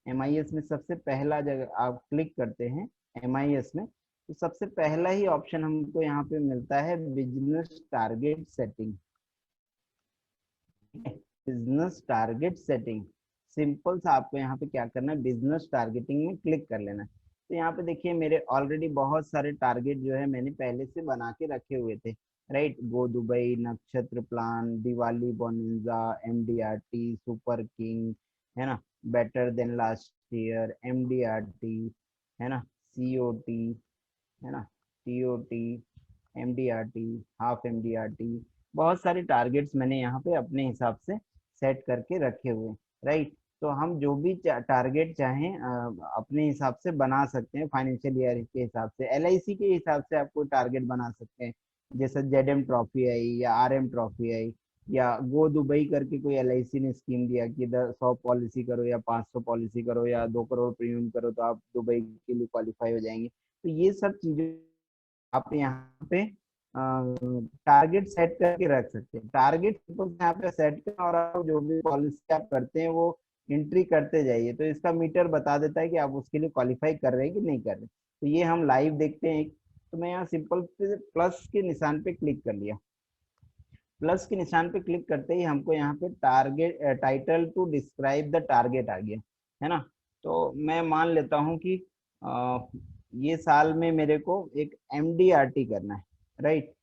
MIS में सबसे पहला जगह आप क्लिक करते हैं MIS में, तो सबसे पहला ही ऑप्शन हमको यहाँ पे मिलता है business target setting. Business target setting, simple सा आपको यहाँ पे क्या करना है, बिजनेस टारगेटिंग में क्लिक कर लेना है। तो यहाँ पे देखिए मेरे ऑलरेडी बहुत सारे टारगेट जो है मैंने पहले से बना के रखे हुए थे, right. Go Dubai, Nakshatra plan, Diwali bonanza, MDRT, super king, है ना, better than last year, MDRT, है ना, COT, है ना, TOT, MDRT, हाफ MDRT, बहुत सारे टारगेट्स मैंने यहाँ पे अपने हिसाब से सेट करके रखे हुए, राइट। तो हम जो भी टारगेट चाहें अपने हिसाब से बना सकते हैं, फाइनेंशियल ईयर के हिसाब से, LIC के हिसाब से आपको टारगेट बना सकते हैं। जैसे ZM ट्रॉफी आई या RM ट्रॉफी आई, या गो दुबई करके कोई LIC ने स्कीम दिया कि 100 पॉलिसी करो या 500 पॉलिसी करो या 2 करोड़ प्रीमियम करो तो आप दुबई के लिए क्वालिफाई हो जाएंगे। तो ये सब चीजें आप यहाँ पे टारगेट सेट करके रख सकते हैं। टारगेट यहाँ पे सेट करें और आप जो भी पॉलिसी आप करते हैं वो एंट्री करते जाइए, तो इसका मीटर बता देता है कि आप उसके लिए क्वालिफाई कर रहे हैं कि नहीं कर रहे। तो ये हम लाइव देखते हैं। तो मैं यहाँ सिंपल प्लस के निशान पे क्लिक कर लिया। प्लस के निशान पे क्लिक करते ही हमको यहाँ पे target title to describe the target आ गया, है ना। तो मैं मान लेता हूँ कि ये साल में मेरे को एक MDRT करना है, राइट।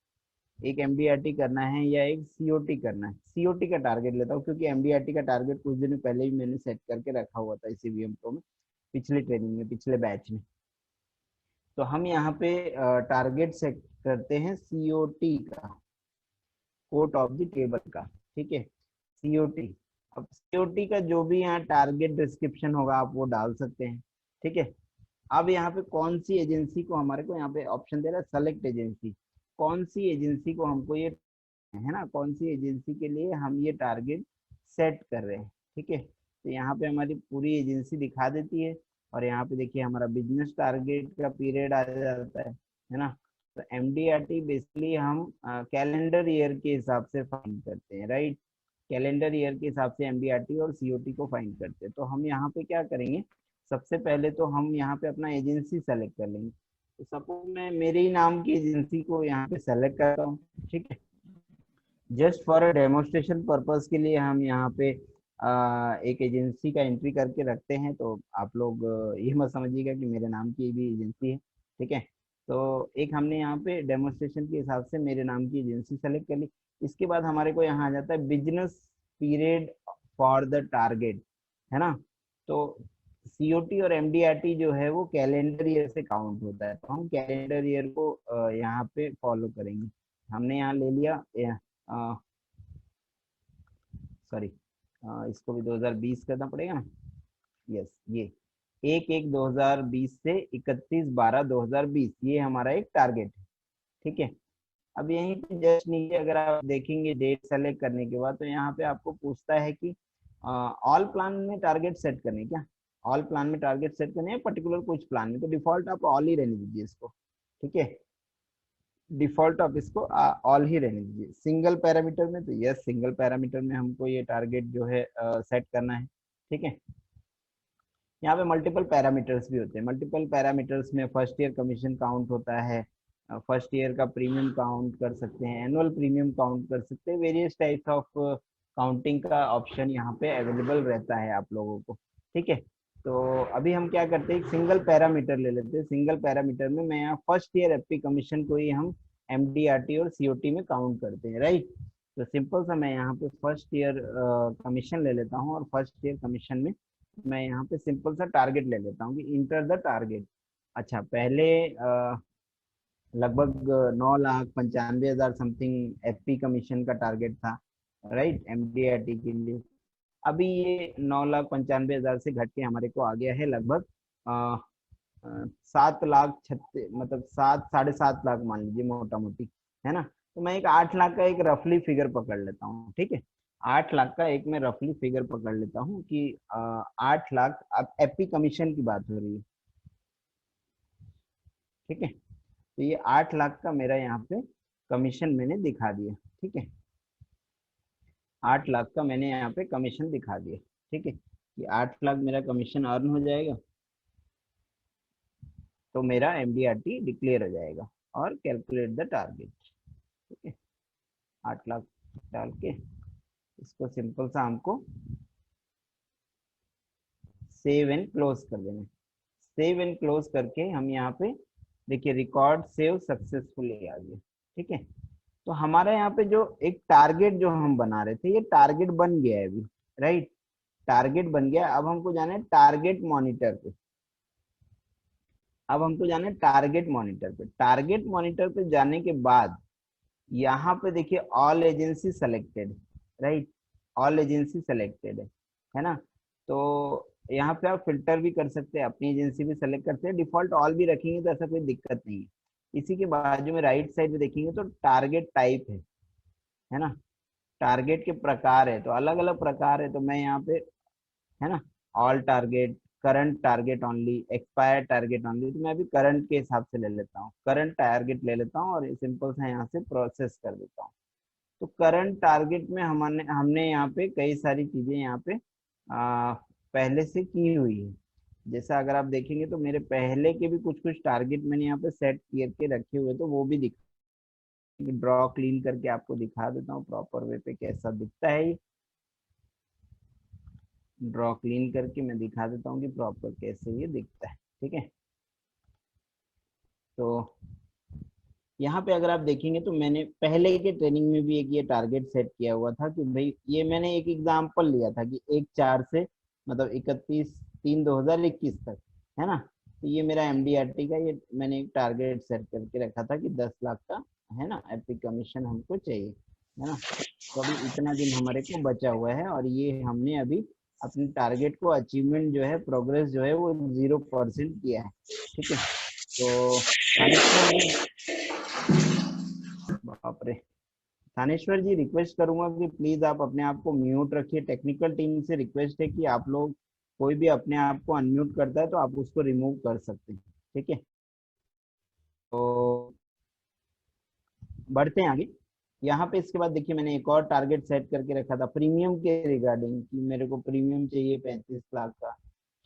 एक MDRT करना है या एक COT करना है। COT का टारगेट लेता हूँ क्योंकि MDRT का टारगेट कुछ दिन पहले ही मैंने सेट करके रखा हुआ था इसी VM प्रो में, पिछली ट्रेनिंग में, पिछले बैच में। तो हम यहाँ पे टारगेट सेट करते हैं COT का, कोट ऑफ द टेबल का, ठीक है, COT। अब COT का जो भी यहाँ टारगेट डिस्क्रिप्शन होगा आप वो डाल सकते हैं, ठीक है। अब यहाँ पे कौन सी एजेंसी को, हमारे को यहाँ पे ऑप्शन दे रहा है सेलेक्ट एजेंसी, कौन सी एजेंसी को हमको ये, है ना, कौन सी एजेंसी के लिए हम ये टारगेट सेट कर रहे हैं, ठीक है। तो यहाँ पे हमारी पूरी एजेंसी दिखा देती है और यहाँ पे देखिए हमारा बिजनेस टारगेट का पीरियड आ जाता है ना। तो MDRT बेसिकली हम कैलेंडर ईयर के हिसाब से फाइंड करते हैं, राइट। कैलेंडर ईयर के हिसाब से MDRT और COT को फाइंड करते हैं। तो हम यहाँ पे क्या करेंगे, सबसे पहले तो हम यहाँ पे अपना एजेंसी सेलेक्ट कर लेंगे। तो सपोज मैं मेरे ही नाम की एजेंसी को यहाँ पे सेलेक्ट करता हूँ, ठीक है। Just for a demonstration purpose के लिए हम यहाँ पे एक एजेंसी का एंट्री करके रखते हैं। तो आप लोग ये मत समझिएगा कि मेरे नाम की भी एजेंसी है, ठीक है। तो एक हमने यहाँ पे डेमोन्स्ट्रेशन के हिसाब से मेरे नाम की एजेंसी सेलेक्ट कर ली। इसके बाद हमारे को यहाँ आ जाता है business period for the target, है ना। तो COT और MDRT जो है वो कैलेंडर ईयर से काउंट होता है, तो हम कैलेंडर ईयर को यहाँ पे फॉलो करेंगे। हमने यहाँ ले लिया, सॉरी, इसको भी 2020 करना पड़ेगा ना। यस, ये 1/1/2020 से 31/12/2020 ये हमारा एक टारगेट है, ठीक है। अब यहीं पे जस्ट नीचे अगर आप देखेंगे डेट सेलेक्ट करने के बाद, तो यहाँ पे आपको पूछता है कि ऑल प्लान में टारगेट सेट करने, क्या ऑल प्लान में टारगेट सेट करने हैं पर्टिकुलर कुछ प्लान में, तो डिफॉल्ट आप ऑल ही रहने दीजिए इसको, ठीक है। डिफॉल्ट आप इसको ऑल ही रहने दीजिए। सिंगल पैरामीटर में तो यस, सिंगल पैरामीटर में हमको ये टारगेट जो है सेट करना है, ठीक है। यहाँ पे मल्टीपल पैरामीटर्स भी होते हैं। मल्टीपल पैरामीटर्स में फर्स्ट ईयर कमीशन काउंट होता है, फर्स्ट ईयर का प्रीमियम काउंट कर सकते हैं, एनुअल प्रीमियम काउंट कर सकते हैं, वेरियस टाइप्स ऑफ काउंटिंग का ऑप्शन यहाँ पे अवेलेबल रहता है आप लोगों को, ठीक है। तो अभी हम क्या करते हैं, एक सिंगल पैरामीटर ले लेते हैं। सिंगल पैरामीटर में मैं यहाँ फर्स्ट ईयर FP कमीशन को ही हम MDRT और COT में काउंट करते हैं, राइट। तो सिंपल सा मैं यहाँ पे फर्स्ट ईयर कमीशन ले लेता हूँ और फर्स्ट ईयर कमीशन में मैं यहाँ पे सिंपल सा टारगेट ले लेता हूँ कि इंटर द टारगेट। अच्छा, पहले लगभग 9,95,000 समथिंग FP कमीशन का टारगेट था, राइट, MDRT के लिए। अभी ये 9,95,000 से घट के हमारे को आ गया है लगभग 7,36,000, मतलब 7 साढ़े 7 लाख मान लीजिए मोटा मोटी, है ना। तो मैं एक 8 लाख का एक रफली फिगर पकड़ लेता हूँ, ठीक है। 8 लाख का एक मैं रफली फिगर पकड़ लेता हूँ कि 8 लाख, अब FP कमीशन की बात हो रही है, ठीक है। तो ये 8 लाख का मेरा यहाँ पे कमीशन मैंने दिखा दिया, ठीक है। 8 लाख का मैंने यहाँ पे कमीशन दिखा दिया, ठीक है। कि 8 लाख मेरा कमीशन अर्न हो जाएगा, तो मेरा एमडीआरटी डिक्लेयर हो जाएगा। और कैलकुलेट द टारगेट, ठीक है, 8 लाख डाल के इसको सिंपल सा हमको सेव एंड क्लोज कर देना। सेव एंड क्लोज करके हम यहाँ पे देखिए रिकॉर्ड सेव सक्सेसफुली आ गया, ठीक है। तो हमारा यहाँ पे जो एक टारगेट जो हम बना रहे थे, ये टारगेट बन गया है अभी, राइट, टारगेट बन गया। अब हमको जाना है टारगेट मॉनिटर पे। अब हमको जाना है टारगेट मॉनिटर पे। टारगेट मॉनिटर पे जाने के बाद यहाँ पे देखिए all agency selected, right, all agency selected है ना। तो यहाँ पे आप फिल्टर भी कर सकते हैं, अपनी एजेंसी भी सेलेक्ट करते हैं, डिफॉल्ट ऑल भी रखेंगे तो ऐसा कोई दिक्कत नहीं है। इसी के बाजू में राइट साइड में देखेंगे तो टारगेट टाइप है ना, टारगेट के प्रकार है, तो अलग अलग प्रकार है। तो मैं यहाँ पे है ना all target, current target only, expire target only, तो मैं अभी करंट के हिसाब से ले लेता हूँ, करंट टारगेट ले लेता हूँ और सिंपल सा यहाँ से प्रोसेस कर देता हूँ। तो करंट टारगेट में हमने हमने यहाँ पे कई सारी चीजें यहाँ पे पहले से की हुई है। जैसा अगर आप देखेंगे तो मेरे पहले के भी कुछ कुछ टारगेट मैंने यहाँ पे सेट करके रखे हुए, तो वो भी ड्रॉ क्लीन करके आपको दिखा देता हूँ प्रॉपर वे पे कैसा दिखता है। ये ड्रॉ क्लीन करके मैं दिखा देता हूँ कि प्रॉपर कैसे ये दिखता है, ठीक है। तो यहाँ पे अगर आप देखेंगे तो मैंने पहले के ट्रेनिंग में भी एक ये टारगेट सेट किया हुआ था कि भाई ये मैंने एक एग्जांपल लिया था कि 1/4 से मतलब 31/3/2021 तक, है ना। तो ये मेरा एमडीआरटी का ये मैंने एक टारगेट सेट करके रखा था कि 10 लाख का है ना एपिक कमीशन हमको चाहिए, है ना। तो अभी इतना दिन हमारे को बचा हुआ है और ये हमने अभी अपने टारगेट को अचीवमेंट जो है, प्रोग्रेस जो है वो 0% किया है, ठीक है। तो बाप रे, थानेश्वर जी रिक्वेस्ट करूंगा कि प्लीज आप अपने आप को म्यूट रखिए। टेक्निकल टीम से रिक्वेस्ट है कि आप लोग कोई भी अपने आप को अनम्यूट करता है तो आप उसको रिमूव कर सकते हैं, ठीक है। तो बढ़ते हैं आगे। यहाँ पे इसके बाद देखिए मैंने एक और टारगेट सेट करके रखा था प्रीमियम के रिगार्डिंग कि मेरे को प्रीमियम चाहिए 35 लाख का,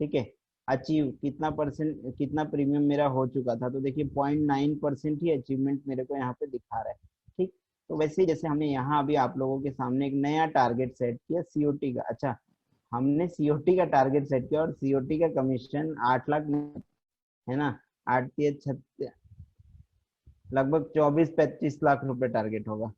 ठीक है। अचीव कितना परसेंट, कितना प्रीमियम मेरा हो चुका था, तो देखिए 0.9% ही अचीवमेंट मेरे को यहाँ पे दिखा रहा है, ठीक। तो वैसे ही जैसे हमने यहाँ अभी आप लोगों के सामने एक नया टारगेट सेट किया सीओटी का। अच्छा, हमने सीओटी का टारगेट सेट किया और सीओटी का कमीशन 8 लाख है ना, 8 लगभग 24-25 लाख रुपए टारगेट होगा,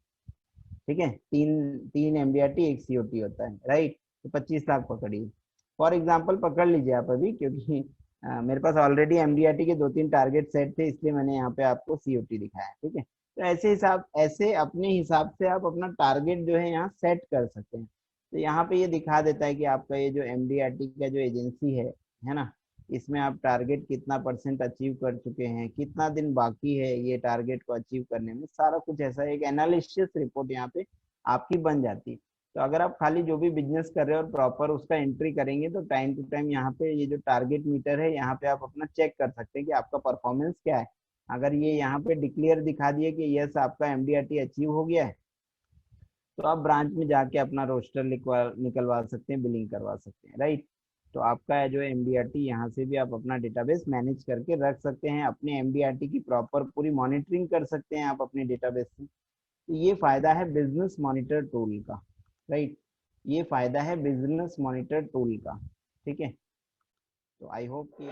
ठीक है। तीन तीन एमडीआरटी एक सीओटी होता है, राइट। तो 25 लाख पकड़िए फॉर एग्जांपल, पकड़ लीजिए आप अभी, क्योंकि मेरे पास ऑलरेडी एमडीआरटी के 2-3 टारगेट सेट थे, इसलिए मैंने यहाँ पे आपको सीओटी दिखाया, ठीक है। तो ऐसे अपने हिसाब से आप अपना टारगेट जो है यहाँ सेट कर सकते हैं। तो यहाँ पे ये दिखा देता है कि आपका ये जो एमडीआरटी का जो एजेंसी है ना, इसमें आप टारगेट कितना परसेंट अचीव कर चुके हैं, कितना दिन बाकी है ये टारगेट को अचीव करने में, सारा कुछ ऐसा एक एनालिसिस रिपोर्ट यहाँ पे आपकी बन जाती है। तो अगर आप खाली जो भी बिजनेस कर रहे हो और प्रॉपर उसका एंट्री करेंगे तो टाइम टू टाइम यहाँ पे ये जो टारगेट मीटर है यहाँ पे आप अपना चेक कर सकते हैं कि आपका परफॉर्मेंस क्या है। अगर ये यहाँ पे डिक्लेयर दिखा दिए कि यस आपका एमडीआरटी अचीव हो गया है, तो आप ब्रांच में जाके अपना रोस्टर निकलवा सकते हैं, बिलिंग करवा सकते हैं, राइट। तो आपका जो एमडीआरटी यहाँ से भी आप अपना डेटाबेस मैनेज करके रख सकते हैं, अपने एमडीआरटी की प्रॉपर पूरी मॉनिटरिंग कर सकते हैं आप अपने डेटाबेस से। तो ये फायदा है बिजनेस मॉनिटर टूल का, राइट, ये फायदा है बिजनेस मॉनिटर टूल का, ठीक है। तो आई होप कि